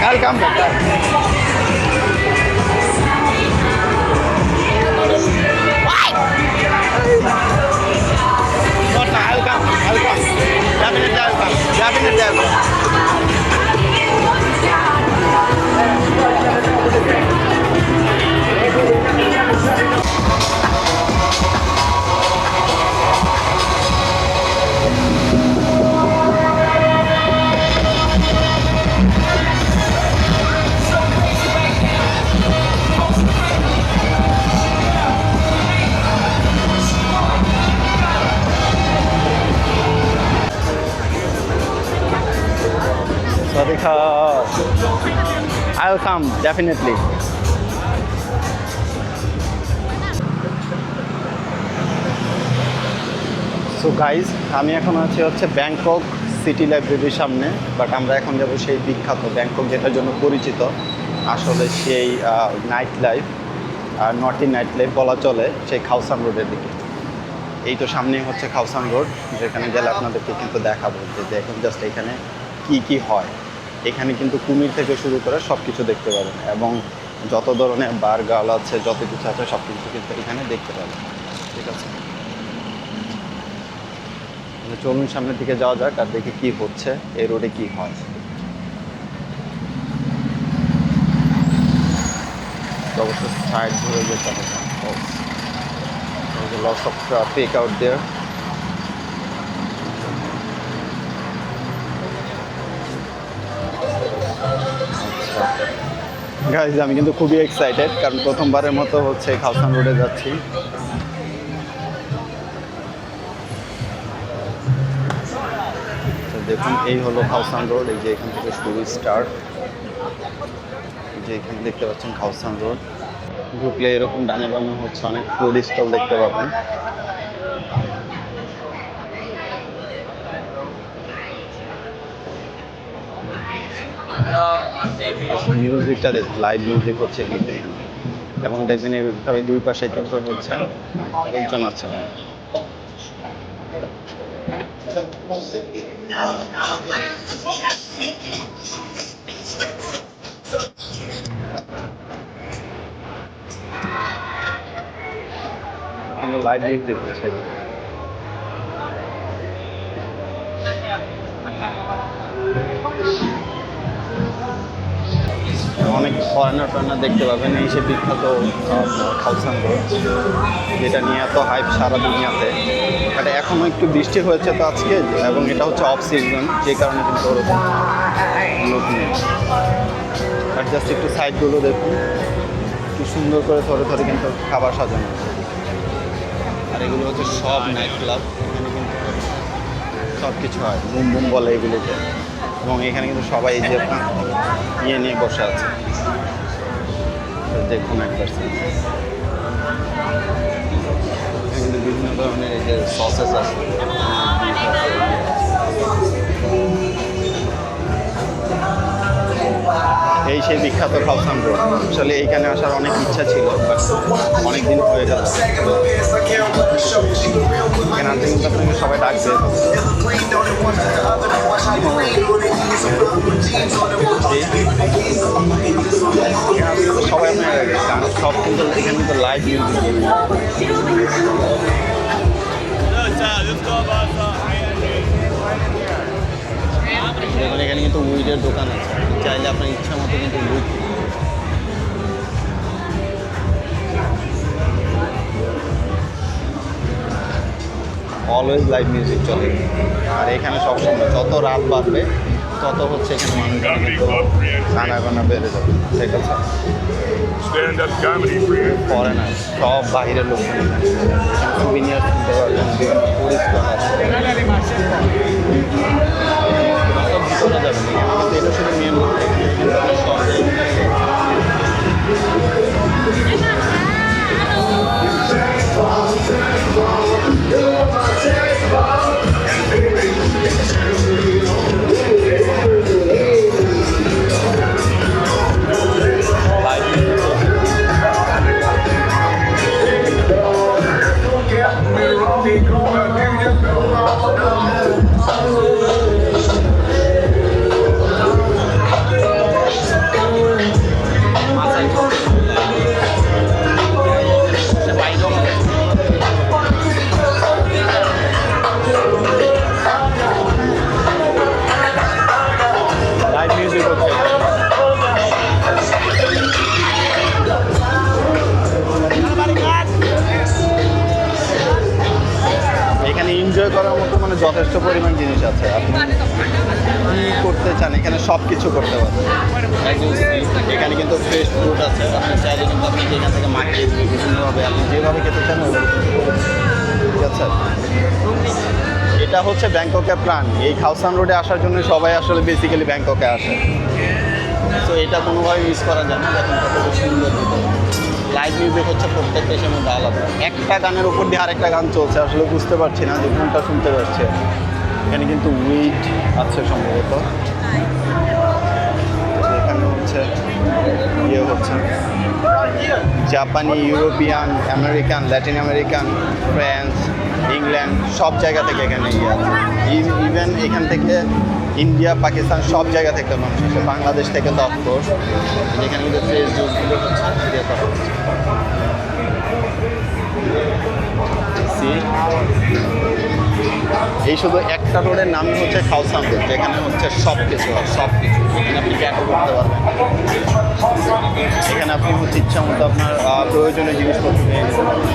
I'll come back. What? I'll come. Definitely I'll come. Definitely I'll come. I'll come, definitely. So guys, আমি এখন হচ্ছে Bangkok city লাইব্রেরির সামনে, but আমরা এখন যাব সেই বিখ্যাত ব্যাংকক যেটার জন্য পরিচিত, আসলে সেই নাইট লাইফ আর নটি নাইট লাইফ বলা চলে, সেই খাওসান রোডের দিকে। এই তো সামনেই হচ্ছে খাওসান রোড, যেখানে গেলে আপনাদেরকে কিন্তু দেখাবো যে দেখুন জাস্ট এখানে কি হয়। এখানে কিন্তু কুমির থেকে শুরু করে সব কিছু দেখতে পাবেন, এবং যত ধরনের বার গাল আছে, যত কিছু আছে সব কিছু কিন্তু এখানে দেখতে পাবেন। ঠিক আছে, চলুন সামনের দিকে যাওয়া যাক আর দেখি কি হচ্ছে, এই রোডে কি হয়। অবশ্য সাইড ধরে যেতে হবে, lots of traffic out there. Guys, আমি কিন্তু খুবই এক্সাইটেড, কারণ প্রথমবারের মতো হচ্ছে খাওসান রোডে যাচ্ছি। দেখুন, এই হলো খাওসান রোড। এই যে এখান থেকে শুরু স্টার্ট, যে এখানে দেখতে পাচ্ছেন খাওসান রোড। ঢুকলে এরকম ডানে বামে হচ্ছে অনেক ফুড স্টল দেখতে পাবেন। মিউজিকটা লাইভ মিউজিক হচ্ছে কিন্তু, এবং দেখবেন এইভাবে দুই পাশে কিন্তু হচ্ছে লোকজন আছে। লাইভ মিউজিক হচ্ছে, অনেক ফরেনার দেখতে পাবেন এই সে বিখ্যাত খাওসান রোড, যেটা নিয়ে এত হাইপ সারা দুনিয়াতে। বাট এখনও একটু বৃষ্টি হয়েছে তো আজকে, এবং এটা হচ্ছে অফ সিজন, যে কারণে কিন্তু ওরকম লোক নেই। আর জাস্ট একটু সাইডগুলো দেখুন, কি সুন্দর করে ধরে কিন্তু খাবার সাজানো। আর এগুলো হচ্ছে সব নাইট ক্লাব, এখানে কিন্তু সব কিছু হয়, বুম বুম বলে এগুলোকে। এবং এখানে কিন্তু সবাই এই যে নিয়ে বসে আছে, দেখুন একবার। কিন্তু বিভিন্ন ধরনের এই যে সসেস আছে, এই এই সেই বিখ্যাত খাউসান রোড। আসলে এইখানে আসার অনেক ইচ্ছা ছিল, বাট অনেক দিন হয়ে গেল। এখানে আসলে কিন্তু আপনাকে সবাই ডাকবে। সবাই আপনার গান সব কিন্তু এখানে কিন্তু লাইভ মিউজিক। দেখুন এখানে কিন্তু উইডের দোকান আছে, চাইলে আপনার ইচ্ছা মতো কিন্তু উইড অলওয়েজ লাইভ মিউজিক চলে। আর এখানে সবসময় যত রাত বাড়বে তত হচ্ছে এখানে মানুষজন কিন্তু আনাগোনা বেড়ে যাবে। ঠিক আছে, ফরেনার সব বাইরের লোক সুবিনিয়ার কিনতে পারবেন, বিভিন্ন টুরিস্ট আছে। ভিতরে যাবেন কিন্তু এটা শুধু মেন এনজয় করার মতো মানে যথেষ্ট পরিমাণ জিনিস আছে। আপনি কী করতে চান এখানে সব কিছু করতে পারবেন। এখানে কিন্তু ফ্রেশ ফ্রুট আছে, আপনি চাইলে কিন্তু আপনি এখান থেকে মাখিয়ে বিভিন্নভাবে আপনি যেভাবে খেতে চান ঠিক আছে। এটা হচ্ছে ব্যাংককের প্রাণ। এই খাউসান রোডে আসার জন্য সবাই আসলে বেসিক্যালি ব্যাংককে আসে। তো এটা কোনোভাবে মিস করা যায় না। দেখুন কতটা সুন্দর লাইভ মিউজিক হচ্ছে প্রত্যেক দেশের মধ্যে আলাদা। একটা গানের উপর দিয়ে আরেকটা গান চলছে, আসলে বুঝতে পারছি না যে কোনটা শুনতে পাচ্ছি। এখানে কিন্তু উইড আছে সম্ভবত। এখানে হচ্ছে ইয়ে হচ্ছে জাপানি, European, American, Latin American, France, England সব জায়গা থেকে এখানে ইয়ে আছে। ইভেন এখান থেকে ইন্ডিয়া, পাকিস্তান সব জায়গা থেকে মানুষ আসে, বাংলাদেশ থেকে তো অফকোর্স। যেখানে কিন্তু ফ্রেশ জুসগুলো হচ্ছে ইয়ে করা হচ্ছে। এই শুধু একটা রোডের নামই হচ্ছে খাউসান রোড, যেখানে হচ্ছে সব কিছু হয়, সব কিছু এখানে আপনি ক্যাটো করতে পারবেন। এখানে আপনি হচ্ছে ইচ্ছা মতো আপনার প্রয়োজনীয় জিনিসপত্র পেয়ে যেতে পারবেন।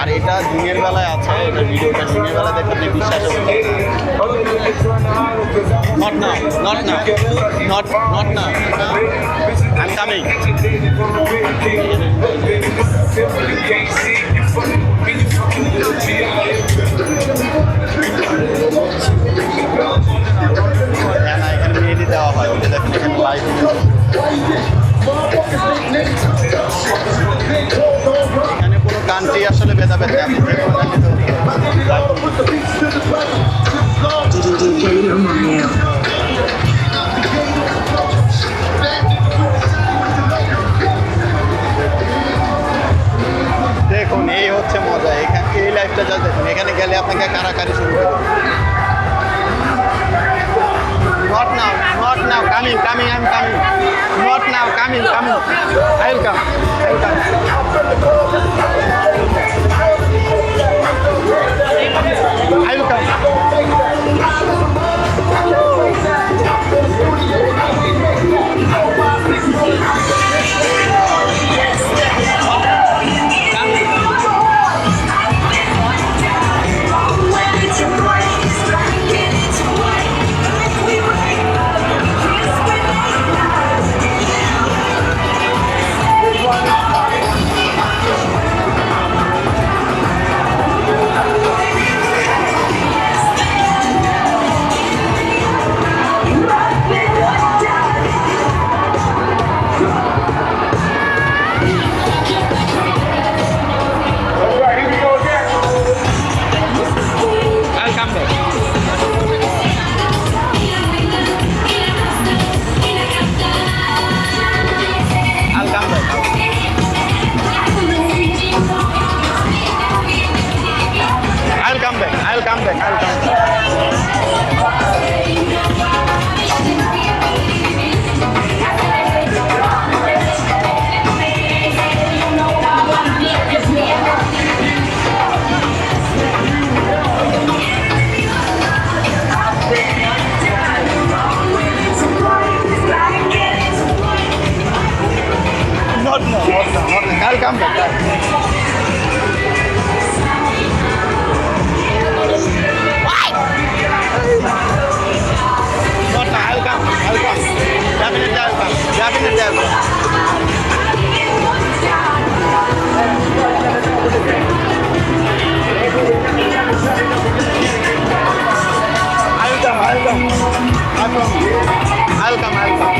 আর এটা দিনের বেলায় আছে, এটা ভিডিওটা দিনের বেলা দেখে আপনি বিশ্বাস করতে not now, not now, not now, I am coming. হ্যাঁ না, এখানে মেহেদি দেওয়া হয়, ওটা দেখেন এখানে লাইভ। এখানে কোনো কান্ট্রি আসলে ভেদাভেদ নেই, আপনি যে কোনো দেখুন এই হচ্ছে মজা। এখানে এই লাইফটা যা দেখুন, এখানে গেলে আপনাকে কারাকারি শুরু করে দেবে। Not now, not now, coming, I'm coming. Not now, coming. I will come. I will come. Not now, I'll come. Definitely I'll come. Definitely I'll come. I'll come. I promise. I'll come. I'll come.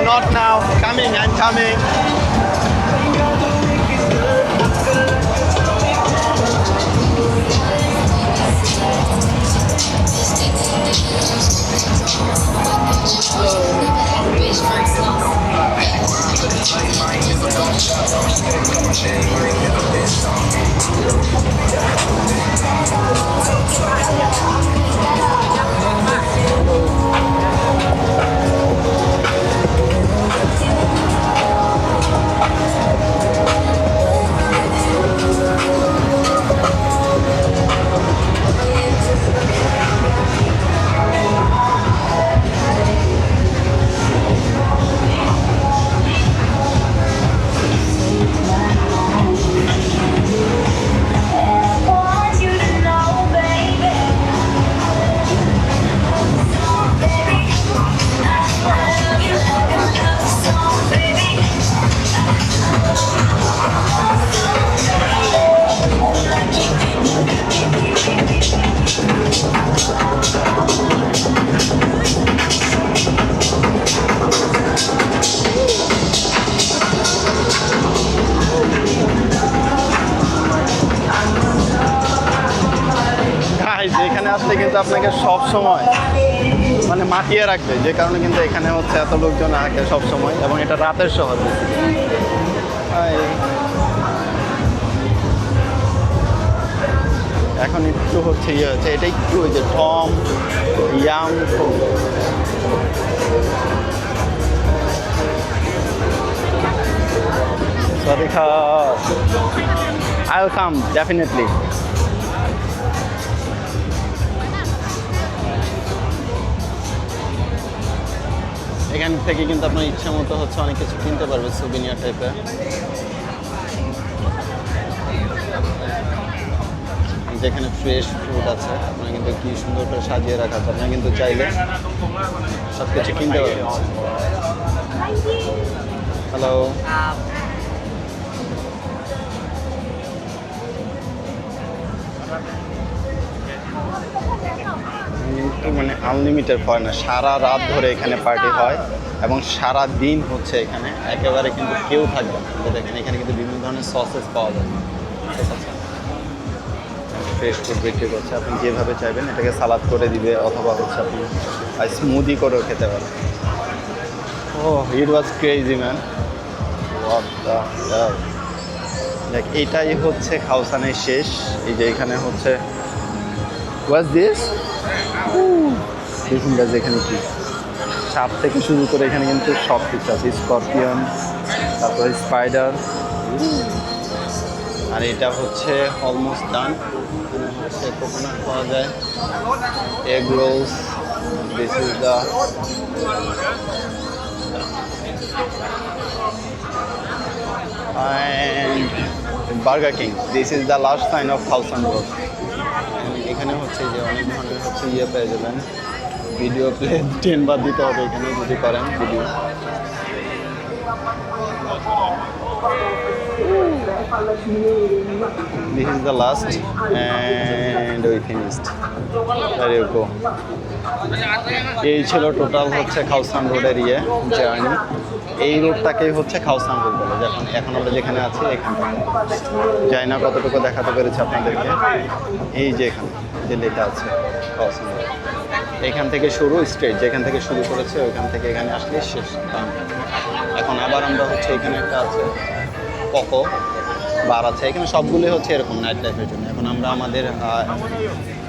Not now. Coming, I'm coming. এখানে আসলে কিন্তু আপনাকে সব সময় মানে মাতিয়ে রাখবে, যে কারণে কিন্তু এখানে হচ্ছে এত লোকজন থাকে সব সময়, এবং এটা রাতের শহর। এখন একটু হচ্ছে ইয়ে হচ্ছে, এটা একটু ওই যে টম ইয়াম সরিখা I'll come definitely. এখান থেকে কিন্তু আপনার ইচ্ছা মতো হচ্ছে অনেক কিছু কিনতে পারবে, সুভিনিয়ার টাইপের। যেখানে ফ্রেশ ফ্রুট আছে, আপনার কিন্তু কি সুন্দর করে সাজিয়ে রাখা আছে, আপনার কিন্তু চাইলে সব কিছু কিনতে পারবেন। হ্যালো, কিন্তু মানে আনলিমিটেড হয় না, সারা রাত ধরে এখানে পার্টি হয় এবং সারা দিন হচ্ছে এখানে একেবারে কিন্তু কেউ থাকবে না। দেখেন এখানে কিন্তু বিভিন্ন ধরনের সসেস পাওয়া যায়, ঠিক আছে। ফ্রেশ ফুড বিক্রি করছে, আপনি যেভাবে চাইবেন এটাকে সালাদ করে দিবে, অথবা হচ্ছে আপনি স্মুদি করেও খেতে পারেন। ও ইট ওয়াজ ক্রেজি ম্যান, দেখ এইটাই হচ্ছে খাওসানের শেষ। এই যে এখানে হচ্ছে ওয়াজ দিস দেখুন গাছ, এখানে কি সাপ থেকে শুরু করে এখানে কিন্তু সব কিছু আছে, স্করপিয়ন, তারপরে স্পাইডার। আর এটা হচ্ছে অলমোস্ট ডান। এখানে হচ্ছে কোকোনাট পাওয়া যায়, egg rolls, this is the Burger King. This is the last sign of thousand road. এখানে হচ্ছে যে অনেক ধরনের হচ্ছে ইয়ে পেয়ে যাবেন, ভিডিও প্লে 10 বার দিতে হবে এখানে যদি করেন video. This is the last and we finished. There you go. এই ছিল টোটাল হচ্ছে খাওসান রোডের জার্নি। এই রোডটাকেই হচ্ছে খাওসান রোড বলে। এখন আমরা যেখানে আছি এখান থেকে যাই না কতটুকু দেখাতে পেরেছি আপনাদেরকে। এই যে এখানে যে লেখা আছে খাওসান রোড, এখান থেকে শুরু স্ট্রেট, যেখান থেকে শুরু করেছে ওইখান থেকে এখানে আসলে শেষ। এখন আবার আমরা হচ্ছে এখানে একটা আছে পকো বার আছে, এখানে সবগুলোই হচ্ছে এরকম নাইট লাইফের জন্য। এখন আমরা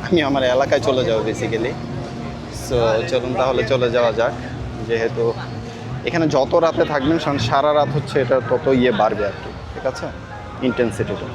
আমি আমার এলাকায় চলে যাবো বেসিক্যালি। সো চলুন তাহলে চলে যাওয়া যাক, যেহেতু এখানে যত রাতে থাকবেন সারা রাত হচ্ছে এটা তত বাড়বে আর কি, ঠিক আছে, ইন্টেন্সিটিটা।